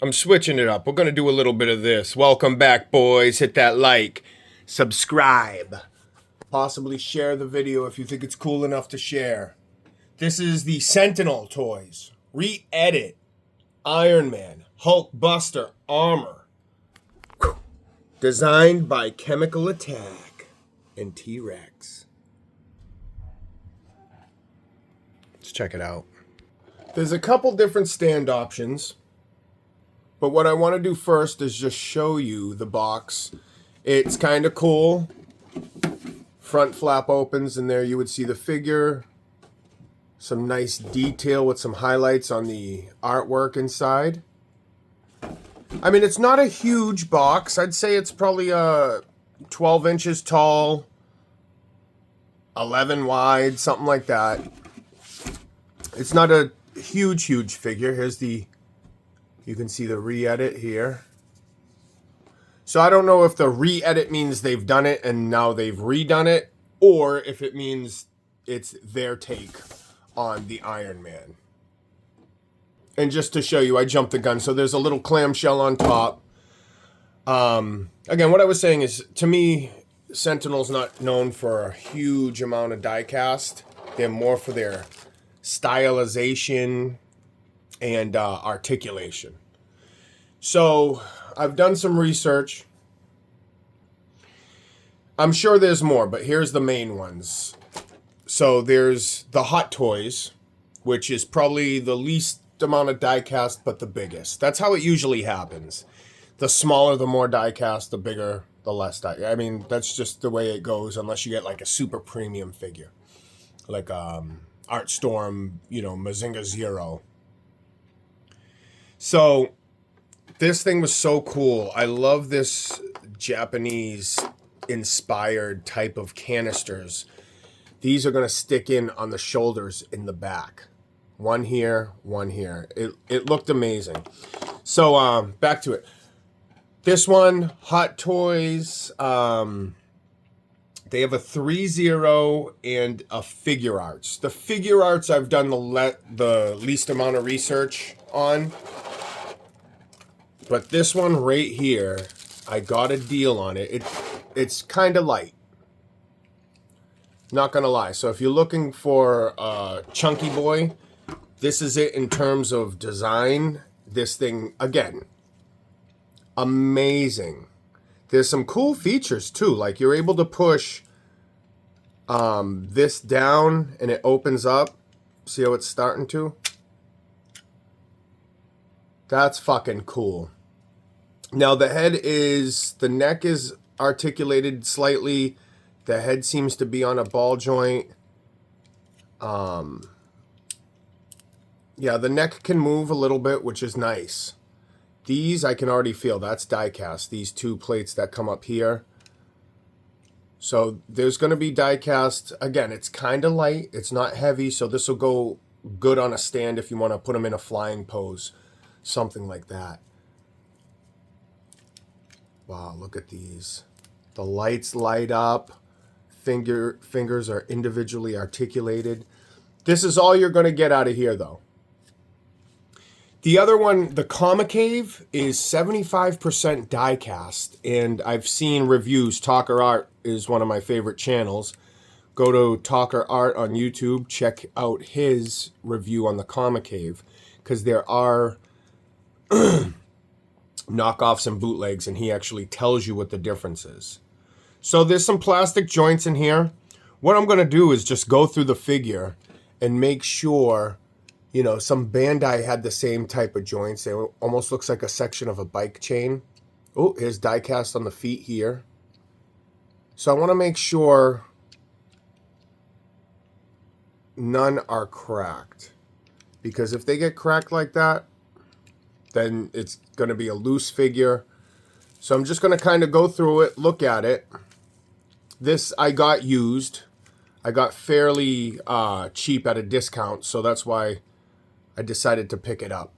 I'm switching it up. We're going to do a little bit of this. Welcome back, boys. Hit that like, subscribe, possibly share the video if you think it's cool enough to share. This is the Sentinel toys. Re-edit. Iron Man. Hulkbuster armor. Designed by Chemical Attack and T-Rex. Let's check it out. There's a couple different stand options. But what I want to do first is just show you the box. It's kind of cool. Front flap opens and there you would see the figure. Some nice detail with some highlights on the artwork inside. I mean, it's not a huge box. I'd say it's probably 12 inches tall, 11 wide, something like that. It's not a huge figure. Here's the, you can see the re-edit here. So I don't know if the re-edit means they've done it and now they've redone it, or if it means it's their take on the Iron Man. And just to show you, I jumped the gun. So there's a little clamshell on top. Again, what I was saying is, to me, Sentinel's not known for a huge amount of die cast. They're more for their stylization and articulation. So I've done some research. I'm sure there's more, but here's the main ones. So there's the Hot Toys, which is probably the least amount of die cast, but the biggest. That's how it usually happens. The smaller, the more die cast, the bigger, the less die. I mean, that's just the way it goes, unless you get like a super premium figure. Like Art Storm, you know, Mazinga Zero. So this thing was so cool. I love this Japanese inspired type of canisters. These are going to stick in on the shoulders in the back. One here, one here. It looked amazing. So back to it. This one, Hot Toys, they have a 3-0 and a figure arts. The figure arts I've done the least amount of research on. But this one right here, I got a deal on it. It's kind of light. Not gonna lie. So if you're looking for a chunky boy, this is it in terms of design. This thing, again, amazing. There's some cool features too. Like you're able to push this down and it opens up. See how it's starting to? That's fucking cool. Now the neck is articulated slightly. The head seems to be on a ball joint. Yeah, the neck can move a little bit, which is nice. These I can already feel. That's die cast. These two plates that come up here. So there's going to be die cast. Again, it's kind of light. It's not heavy, so this will go good on a stand if you want to put them in a flying pose. Something like that. Wow, look at these. The lights light up. Fingers are individually articulated. This is all you're going to get out of here, though. The other one, the Comicave, is 75% die cast, and I've seen reviews. Talker Art is one of my favorite channels. Go to Talker Art on YouTube. Check out his review on the Comicave, because there are knockoffs and bootlegs, and he actually tells you what the difference is. So there's some plastic joints in here. What I'm going to do is just go through the figure and make sure, you know, some Bandai had the same type of joints. It almost looks like a section of a bike chain. Oh, here's die cast on the feet here. So I want to make sure none are cracked. Because if they get cracked like that, then it's going to be a loose figure. So I'm just going to kind of go through it, look at it. This I got used. I got fairly cheap at a discount, so that's why I decided to pick it up.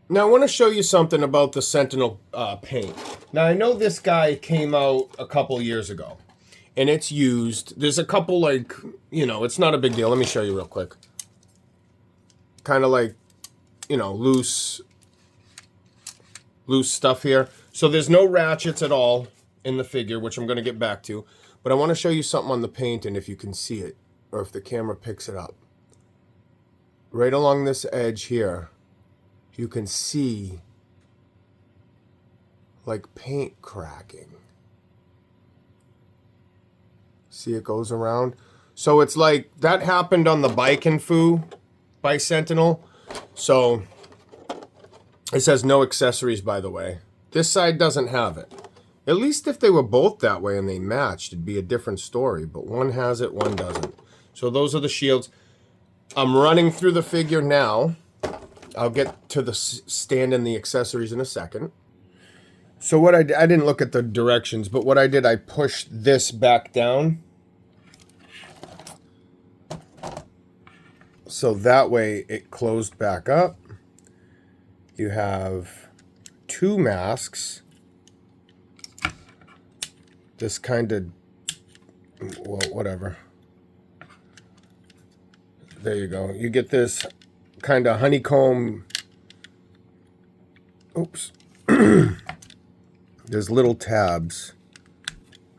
Now I want to show you something about the Sentinel paint. Now I know this guy came out a couple years ago, and it's used. There's a couple, like, you know, it's not a big deal. Let me show you real quick. Kind of like you know, loose stuff here. So there's no ratchets at all in the figure, which I'm going to get back to. But I want to show you something on the paint, and if you can see it, or if the camera picks it up. Right along this edge here, you can see like paint cracking. See, it goes around. So it's like that happened on the Baiken Fu by Sentinel. So it says no accessories, by the way. This side doesn't have it. At least if they were both that way and they matched, it'd be a different story. But one has it, one doesn't. So those are the shields. I'm running through the figure now. I'll get to the stand and the accessories in a second. So what I didn't look at the directions, but what I did, I pushed this back down. So that way it closed back up. You have two masks. This kind of, well, whatever. There you go. You get this kind of honeycomb. Oops. There's little tabs.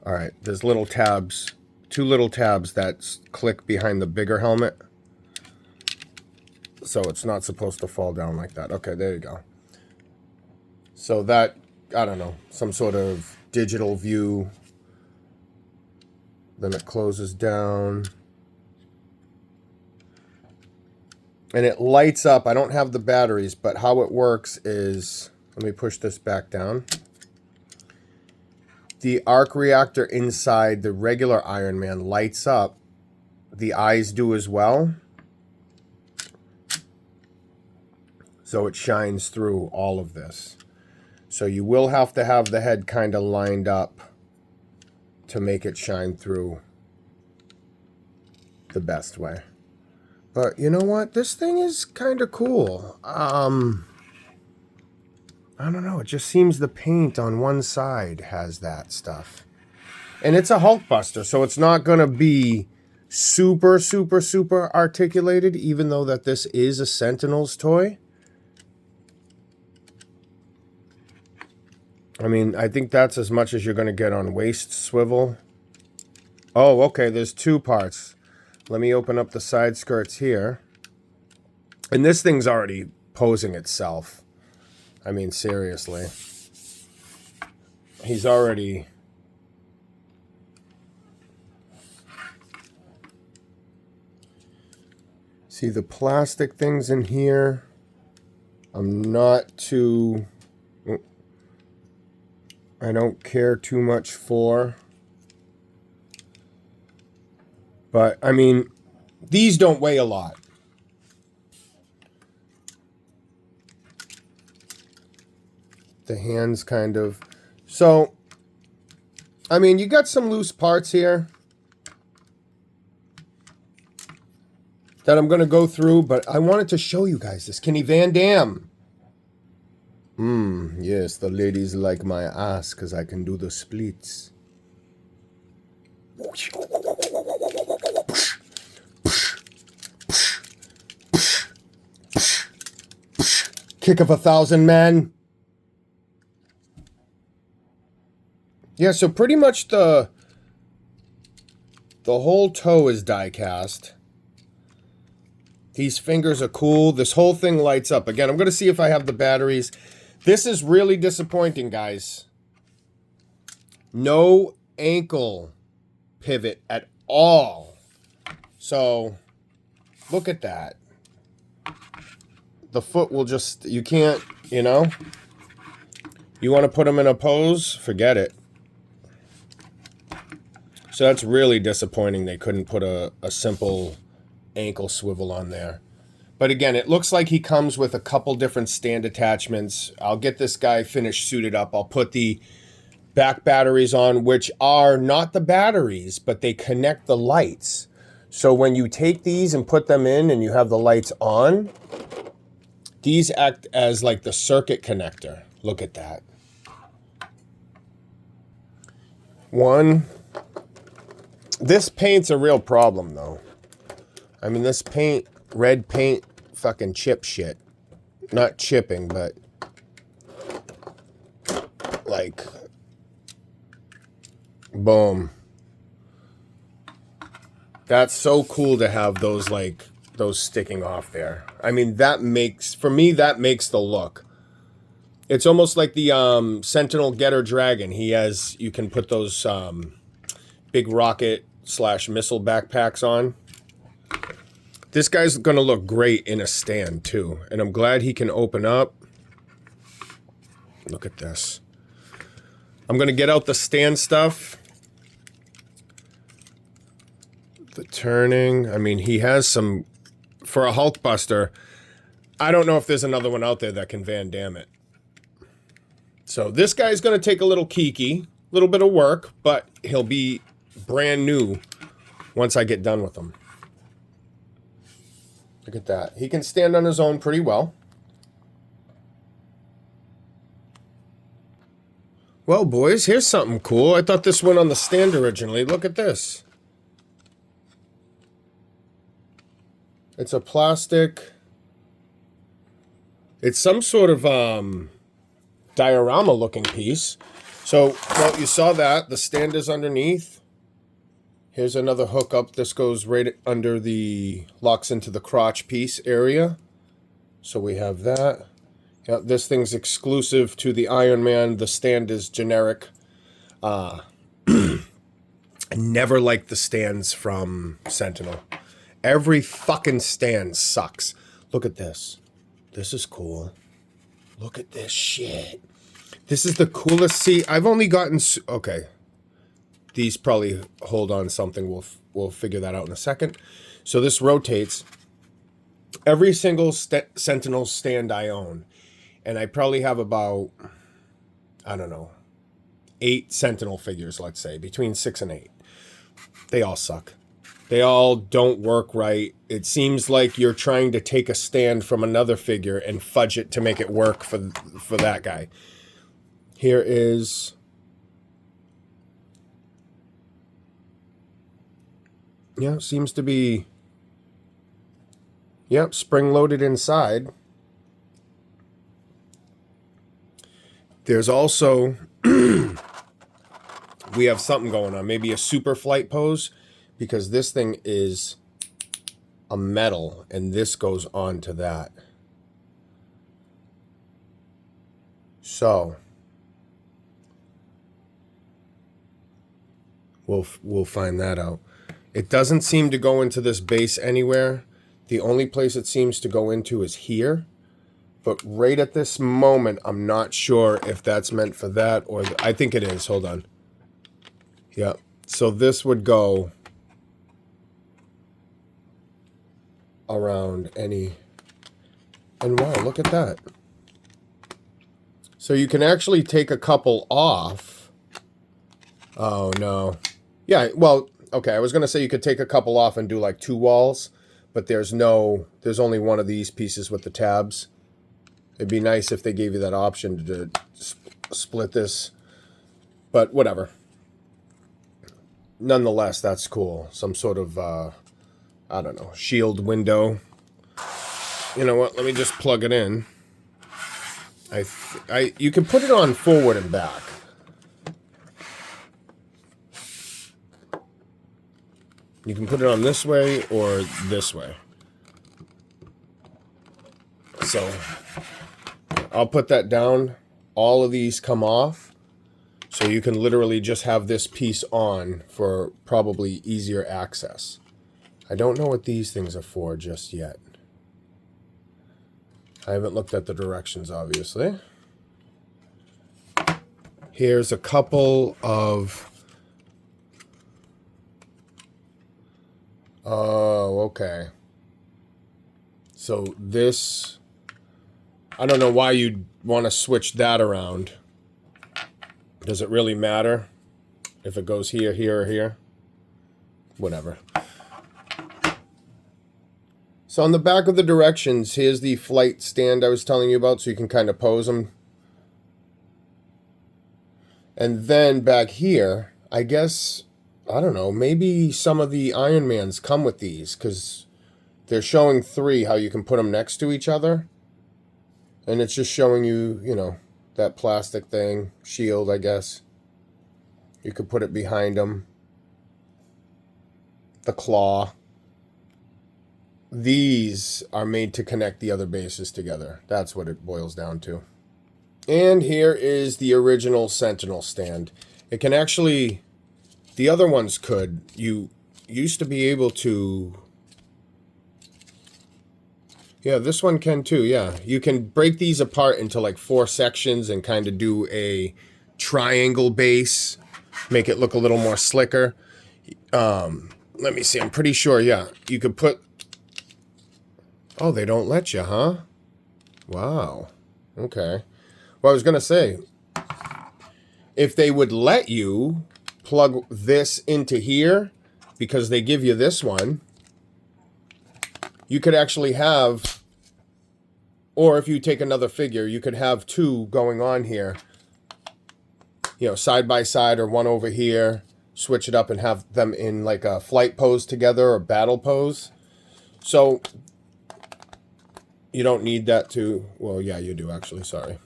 All right, there's little tabs, two little tabs that click behind the bigger helmet. So it's not supposed to fall down like that. Okay, there you go. So that, I don't know, some sort of digital view. Then it closes down. And it lights up. I don't have the batteries, but how it works is, let me push this back down. The arc reactor inside the regular Iron Man lights up. The eyes do as well. So it shines through all of this. So you will have to have the head kind of lined up to make it shine through the best way. But you know what? This thing is kind of cool. I don't know. It just seems the paint on one side has that stuff. And it's a Hulkbuster, so it's not going to be super, super, super articulated, even though that this is a Sentinel's toy. I mean, I think that's as much as you're going to get on waist swivel. Oh, okay, there's two parts. Let me open up the side skirts here. And this thing's already posing itself. I mean, seriously. He's already... See the plastic things in here? I'm not too... I don't care too much for. But, I mean, these don't weigh a lot. The hands kind of... So, I mean, you got some loose parts here that I'm going to go through, but I wanted to show you guys this. Kenny Van Damme. Yes, the ladies like my ass because I can do the splits. Kick of 1,000 men. Yeah, so pretty much the whole toe is die cast. These fingers are cool. This whole thing lights up. Again, I'm going to see if I have the batteries. This is really disappointing, guys. No ankle pivot at all. So, look at that. The foot will just, you can't, you know. You want to put them in a pose? Forget it. So that's really disappointing. They couldn't put a simple ankle swivel on there. But again, it looks like he comes with a couple different stand attachments. I'll get this guy finished suited up. I'll put the back batteries on, which are not the batteries, but they connect the lights. So when you take these and put them in and you have the lights on, these act as like the circuit connector. Look at that. One. This paint's a real problem, though. I mean, this paint, red paint, fucking chip shit. not chipping, but like, boom. That's so cool to have those, like, those sticking off there. I mean, that makes, for me, that makes the look. It's almost like the Sentinel Getter Dragon. He has, you can put those big rocket / missile backpacks on. This guy's going to look great in a stand, too. And I'm glad he can open up. Look at this. I'm going to get out the stand stuff. The turning. I mean, he has some... For a Hulkbuster, I don't know if there's another one out there that can Van Damme it. So this guy's going to take a little kiki, a little bit of work, but he'll be brand new once I get done with him. Look at that. He can stand on his own pretty well. Well, boys, here's something cool. I thought this went on the stand originally. Look at this. It's a plastic. It's some sort of diorama looking piece. So, well, you saw that. The stand is underneath. Here's another hookup. This goes right under the, locks into the crotch piece area. So we have that. Yeah, this thing's exclusive to the Iron Man. The stand is generic. I never liked the stands from Sentinel. Every fucking stand sucks. Look at this. This is cool. Look at this shit. This is the coolest. See, I've only gotten... Okay. These probably hold on something. We'll figure that out in a second. So this rotates. Every single Sentinel stand I own. And I probably have about, I don't know, 8 Sentinel figures, let's say. Between 6 and 8. They all suck. They all don't work right. It seems like you're trying to take a stand from another figure and fudge it to make it work for that guy. Here is... Yeah, seems to be... Yep, spring-loaded inside. There's also... we have something going on. Maybe a super flight pose. Because this thing is a metal. And this goes on to that. So... We'll find that out. It doesn't seem to go into this base anywhere. The only place it seems to go into is here. But right at this moment, I'm not sure if that's meant for that or... I think it is. Hold on. Yeah. So this would go around any... And wow, look at that. So you can actually take a couple off. Oh, no. Yeah, well... Okay, I was going to say you could take a couple off and do like 2 walls, but there's only one of these pieces with the tabs. It'd be nice if they gave you that option to split this, but whatever. Nonetheless, that's cool. Some sort of, I don't know, shield window. You know what, let me just plug it in. You can put it on forward and back. You can put it on this way or this way. So, I'll put that down. All of these come off. So you can literally just have this piece on for probably easier access. I don't know what these things are for just yet. I haven't looked at the directions, obviously. Here's a couple of... Oh, okay. So this... I don't know why you'd want to switch that around. Does it really matter if it goes here, here, or here? Whatever. So on the back of the directions, here's the flight stand I was telling you about, so you can kind of pose them. And then back here, I guess... I don't know, maybe some of the Iron Mans come with these, because they're showing 3, how you can put them next to each other. And it's just showing you, you know, that plastic thing, shield, I guess. You could put it behind them. The claw. These are made to connect the other bases together. That's what it boils down to. And here is the original Sentinel stand. It can actually, the other ones could. You used to be able to, yeah, this one can too, yeah. You can break these apart into like 4 sections and kind of do a triangle base, make it look a little more slicker. Let me see, I'm pretty sure, yeah. You could put, oh, they don't let you, huh? Wow, okay. Well, I was going to say, if they would let you plug this into here, because they give you this one, you could actually have, or if you take another figure, you could have 2 going on here, you know, side by side or one over here, switch it up and have them in like a flight pose together or battle pose. So you don't need that to, well, yeah, you do actually, sorry.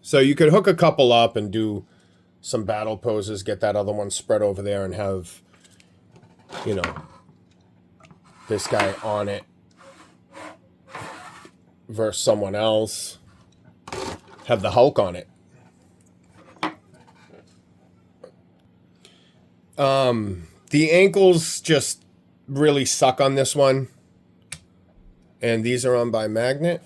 So you could hook a couple up and do some battle poses, get that other one spread over there and have, you know, this guy on it versus someone else. Have the Hulk on it. The ankles just really suck on this one. And these are on by magnet.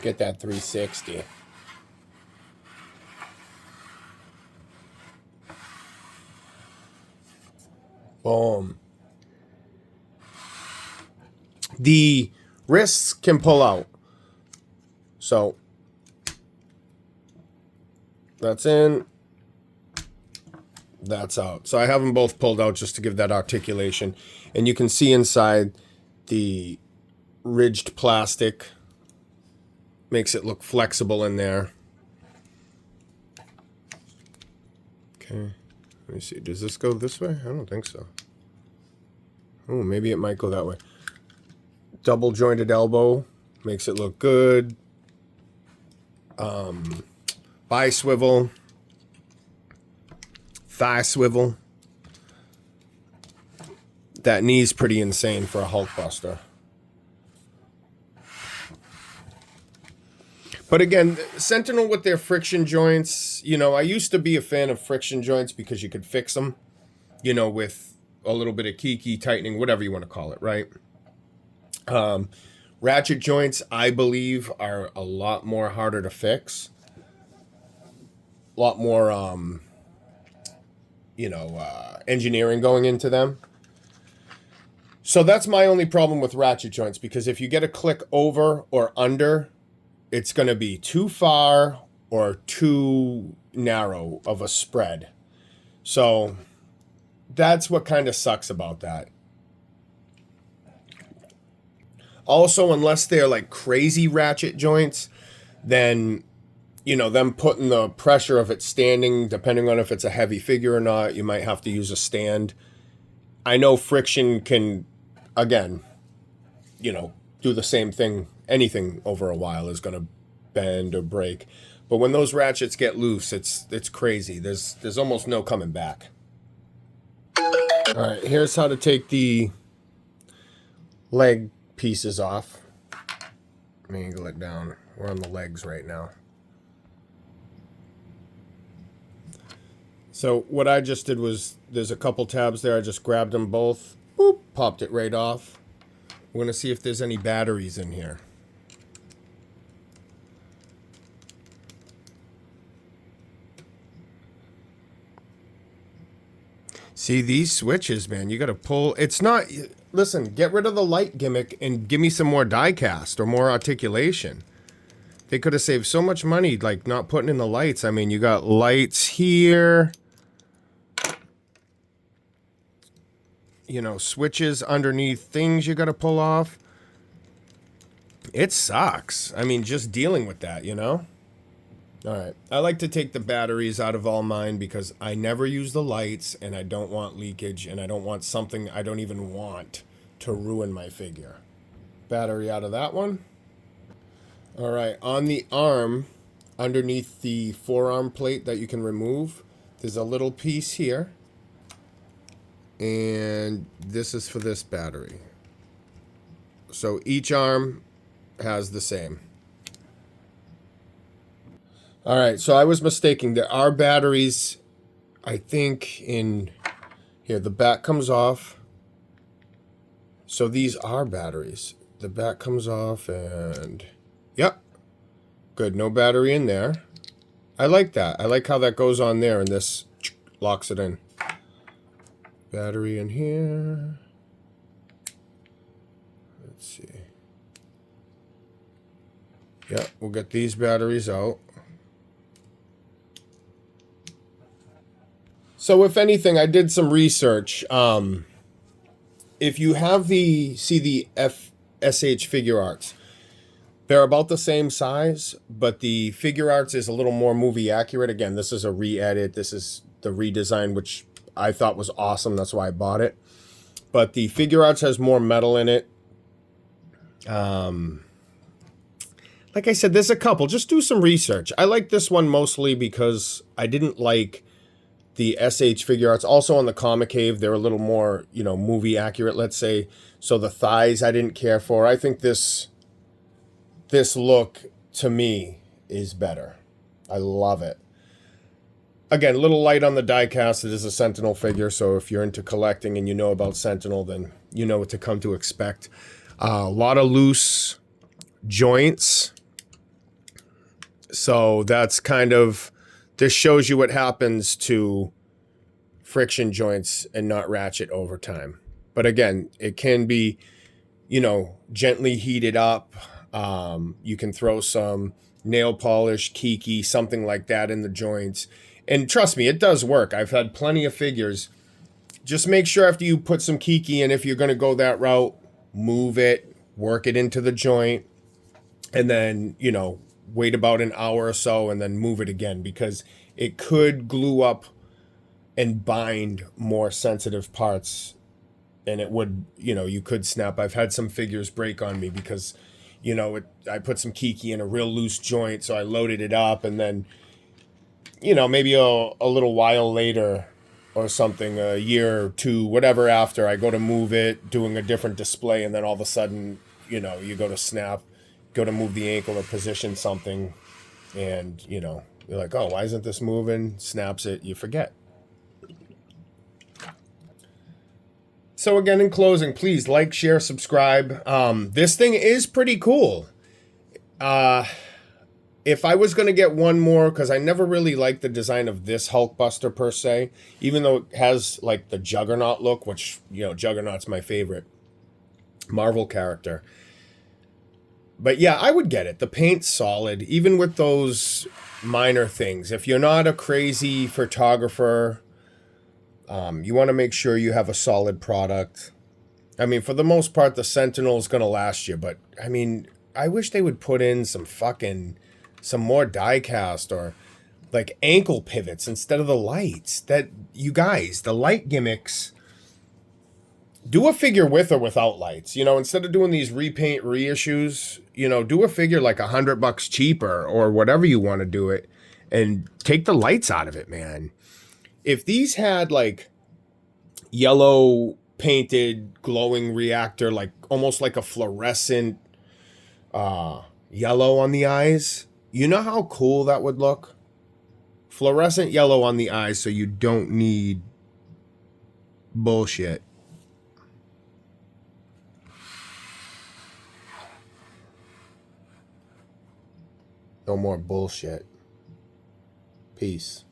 Get that 360. Boom. The wrists can pull out. So that's in. That's out. So I have them both pulled out just to give that articulation. And you can see inside the ridged plastic. Makes it look flexible in there. Okay. Let me see. Does this go this way? I don't think so. Oh, maybe it might go that way. Double jointed elbow. Makes it look good. Bi-swivel. Thigh swivel. That knee's pretty insane for a Hulkbuster. But again, Sentinel with their friction joints, you know, I used to be a fan of friction joints because you could fix them, you know, with a little bit of kiki tightening, whatever you want to call it, right? Ratchet joints, I believe, are a lot more harder to fix. A lot more, engineering going into them. So that's my only problem with ratchet joints, because if you get a click over or under, it's going to be too far or too narrow of a spread. So that's what kind of sucks about that. Also, unless they're like crazy ratchet joints, then, you know, them putting the pressure of it standing, depending on if it's a heavy figure or not, you might have to use a stand. I know friction can, again, you know, do the same thing. Anything over a while is going to bend or break. But when those ratchets get loose, it's crazy. There's almost no coming back. All right, here's how to take the leg pieces off. Let me angle it down. We're on the legs right now. So what I just did was, there's a couple tabs there. I just grabbed them both, boop, popped it right off. We're going to see if there's any batteries in here. See, these switches, man, you got to pull. It's not, listen, get rid of the light gimmick and give me some more die cast or more articulation. They could have saved so much money, like not putting in the lights. I mean, you got lights here. You know, switches underneath things you got to pull off. It sucks. I mean, just dealing with that, you know? All right. I like to take the batteries out of all mine because I never use the lights and I don't want leakage and I don't want something I don't even want to ruin my figure. Battery out of that one. All right. On the arm, underneath the forearm plate that you can remove, there's a little piece here. And this is for this battery. So each arm has the same. All right, so I was mistaken. There are batteries, I think, in here. The back comes off. So these are batteries. The back comes off and, yep, good. No battery in there. I like that. I like how that goes on there and this locks it in. Battery in here. Let's see. Yep, we'll get these batteries out. So if anything, I did some research. If you have the FSH Figure Arts, they're about the same size, but the Figure Arts is a little more movie accurate. Again, this is a re-edit. This is the redesign, which I thought was awesome. That's why I bought it. But the Figure Arts has more metal in it. Like I said, there's a couple. Just do some research. I like this one mostly because I didn't like the SH Figure Arts. Also on the Comic Cave, they're a little more, you know, movie accurate, let's say. So the thighs I didn't care for. I think this look, to me, is better. I love it. Again, a little light on the die cast. It is a Sentinel figure, so if you're into collecting and you know about Sentinel, then you know what to come to expect. A lot of loose joints. So that's kind of... This shows you what happens to friction joints and not ratchet over time. But again, it can be, you know, gently heated up. You can throw some nail polish, kiki, something like that in the joints. And trust me, it does work. I've had plenty of figures. Just make sure after you put some kiki in, if you're going to go that route, move it, work it into the joint, and then, you know, wait about an hour or so and then move it again, because it could glue up and bind more sensitive parts, and it would, you know, you could snap. I've had some figures break on me because, you know, I put some kiki in a real loose joint, so I loaded it up, and then, you know, maybe a little while later or something, a year or two, whatever after, I go to move it, doing a different display, and then all of a sudden, you know, you go to snap, go to move the ankle or position something, and, you know, you're like, oh, why isn't this moving? Snaps it, you forget. So again, in closing, please like, share, subscribe. This thing is pretty cool. If I was going to get one more, because I never really liked the design of this Hulkbuster per se, even though it has like the Juggernaut look, which, you know, Juggernaut's my favorite Marvel character. But yeah, I would get it. The paint's solid, even with those minor things. If you're not a crazy photographer, you want to make sure you have a solid product. I mean, for the most part, the Sentinel is going to last you. But, I mean, I wish they would put in some more die cast or like ankle pivots instead of the lights. That, you guys, the light gimmicks... Do a figure with or without lights. You know, instead of doing these repaint reissues, you know, do a figure like $100 cheaper or whatever you want to do it, and take the lights out of it, man. If these had like yellow painted glowing reactor, like almost like a fluorescent yellow on the eyes, you know how cool that would look? Fluorescent yellow on the eyes, so you don't need bullshit. No more bullshit. Peace.